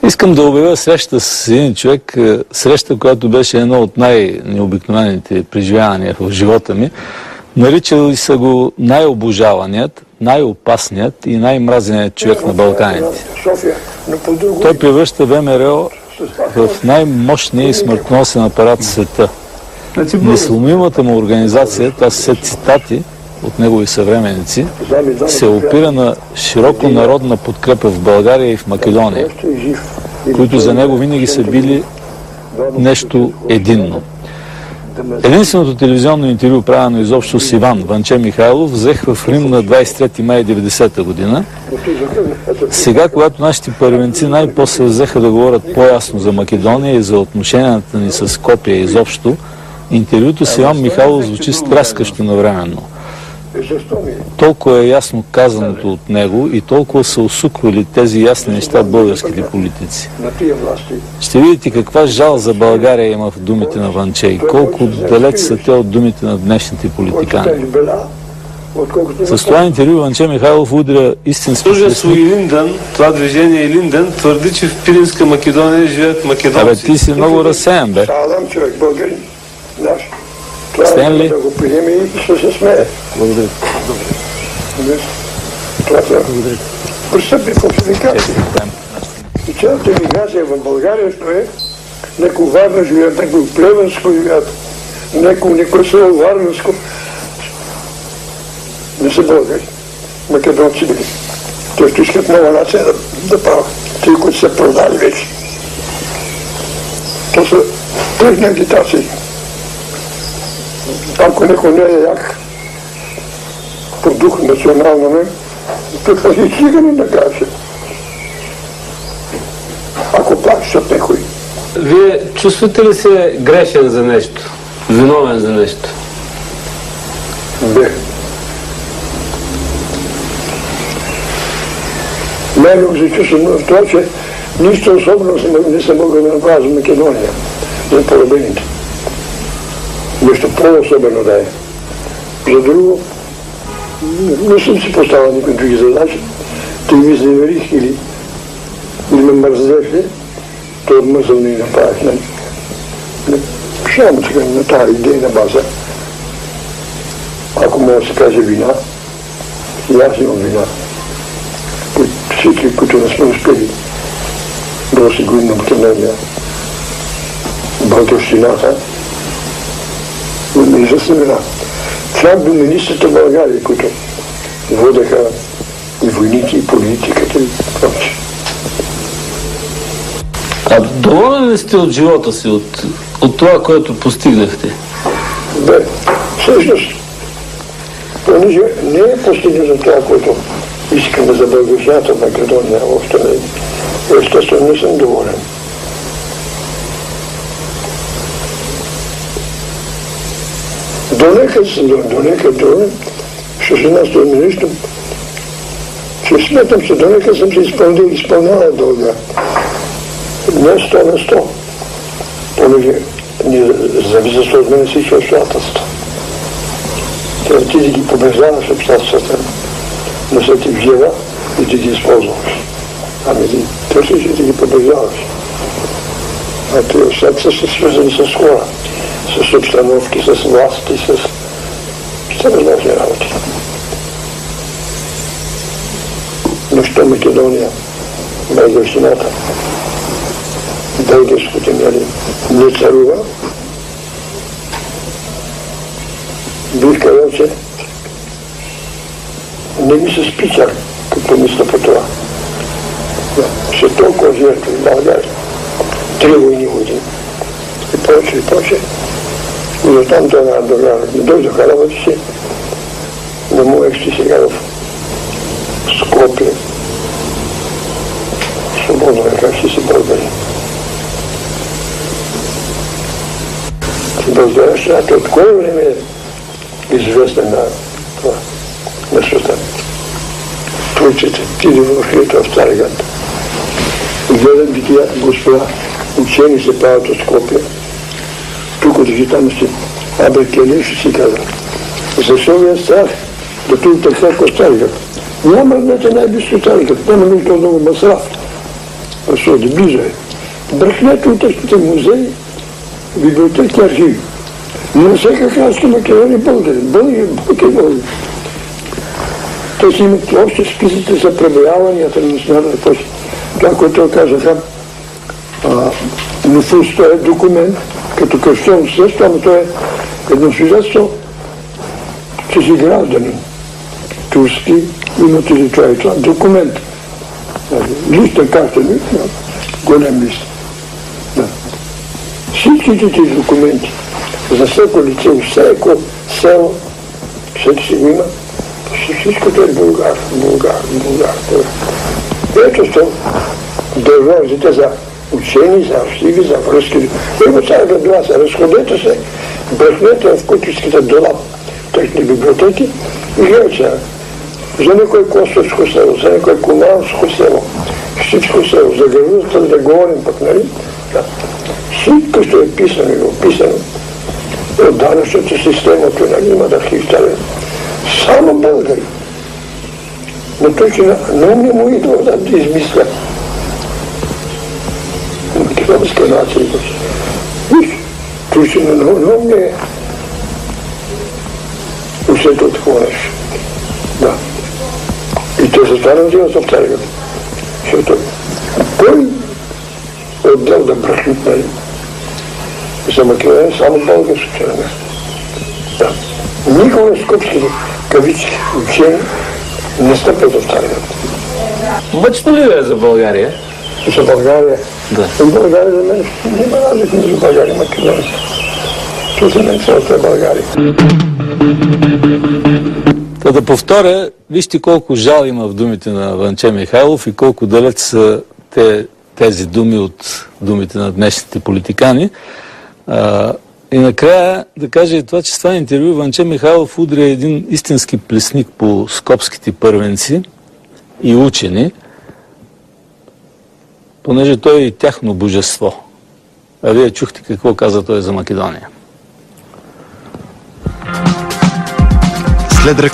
Искам да обявя среща с един човек, среща, която беше едно от най-необикновените преживявания в живота ми. Наричали са го най-обожаваният, най-опасният и най-мразеният човек на Балканите. Той превръща ВМРО в най-мощния и смъртоносен апарат в света. Несломимата му организация, това са цитати от негови съвременници, се опира на широко народна подкрепа в България и в Македония, които за него винаги са били нещо единно. Единственото телевизионно интервю, правено изобщо с Иван Ванче Михайлов, взех в Рим на 23 май 1990 година. Сега, когато нашите първенци най-после взеха да говорят по-ясно за Македония и за отношенията ни с Скопие изобщо, интервюто с Иван Михайлов звучи стряскащо навременно. Толкова е ясно казаното от него и толкова са усуквали тези ясни неща българските политици. Ще видите каква жал за България има в думите на Ванче и колко далеч са те от думите на днешните политикани. С това интервю Ванче Михайлов удря истински Дружество Илинден, това движение Илинден, твърди, че в Пиринска Македония живеят македонци. Абе, ти си много разсеян, бе. Страдам човек, българин, наш. Стенли? Да го приеме и ще се смее. Благодаря. Това са престъпни фалшификации. И цялата емиграция в България що е неко Варна живеят, неко Плевенско живеят, неко село Варненско. Не са българи, македонци били. Те ще искат нова нация да правят. Те, които са продали вече. То са техни агитации. Ако некой не е як по дух национално, не, това и цигани да каже. Ако плащат некой. Вие чувствате ли се грешен за нещо? Виновен за нещо? Не. Най-много се чувствам в това, че нищо особено не съм могъл да направя за Македония, за поробените. Нещо по-особено да е. За друго, не съм си поставил никакви други задачи. Те ми заверих или ме мързехли, то мързъл не направих. Само сега на тази идейна база. Ако мога да се каже вина, и аз имам вина. Всички, които не сме успели да осигурим на Македония българщината, и за вина. Чак до министрите в България, които водеха и войните, и политиката, и прочее. А доволен ли сте от живота си, от това, което постигнахте? Бе, всъщност, понеже не е постигнато това, което искаме за българщината в Македония, още не. Естествено, не съм доволен. Донека доволен, ще се настоя нещо, че смятам, че донека съм се изпълнявал дълга. Не 100 на 100, понеже не зависят от мен всички обстоятелства. Ти да ги побеждаваш обстоятелствата, не са ти взела и ти ги използваш. Ами ти търсиш и ти ги побеждаваш. А ти обстоятелства са свързани с хора, с обстановки, с власти, с различни работи. Но що Македония, българщината, българското не царува, бих казал, че не ми се спича, като мисля по това. Ще толкова жертви в България. 3 войни години. И прочее, и прочее. И оттам дойдоха работи си. Не можех си сега в Скопие. Свободно е как си българи. Българщината от кое време е известна на това, на света. Турците, тиди в Хрита, в Цареград. Гледат ги тия господа, учени се правят от Скопия. Тук от там си, абе, къде ще си казва. Защо ви е страх да тук така в Цареград? Няма мръднете най-близко царикът, няма нужда много масра. Защото близо е. Бръкнете от тъжките музеи, библиотеки, архиви. На всяка кралска Македония българи. Българи. Те си имат общи списъци за преброяванията на националната почта. Това, което казаха, нефус, това е документ, като кръщено средство, ама то е едно свидетелство, че си гражданин. Турски, имате ли това и това? Документ. Листа карта, голям лист. Да. Всичките тези документи за всяко лице, всяко село, всеки си го има, всичкото е българ. Ето що държавите за учени, за архиви, за връзки. Его царя била се, разходете се, бръхнете в кутийските долап, техни библиотеки и гледайте за некое Костовско село, за некое Комарско село, всичко село, за градовете да говорим пък, нали? Всичко ще е писано и описано от данъчната система, нали, има да архивтали. Само българи. Но той, че на умния му идва да измисля. Македонска нация. Виж, той, че на умния е усетил такова нещо. Да. И той се това надива за царят. Защото кой отдел да бръхнат, нали? За Македония само българските на место. Да. Никога скопските кавички учени не стъпят в царят. Мъчно ли е за България? За България? Да. За България за мен няма разлика между България и Македония. Това за мен цялата е България. Да повторя, вижте колко жал има в думите на Ванче Михайлов и колко далеч са тези думи от думите на днешните политикани. И накрая да кажа и това, че с това интервю Ванче Михайлов удря един истински плесник по скопските първенци и учени, понеже той е и тяхно божество. А вие чухте какво каза той за Македония. След реклама.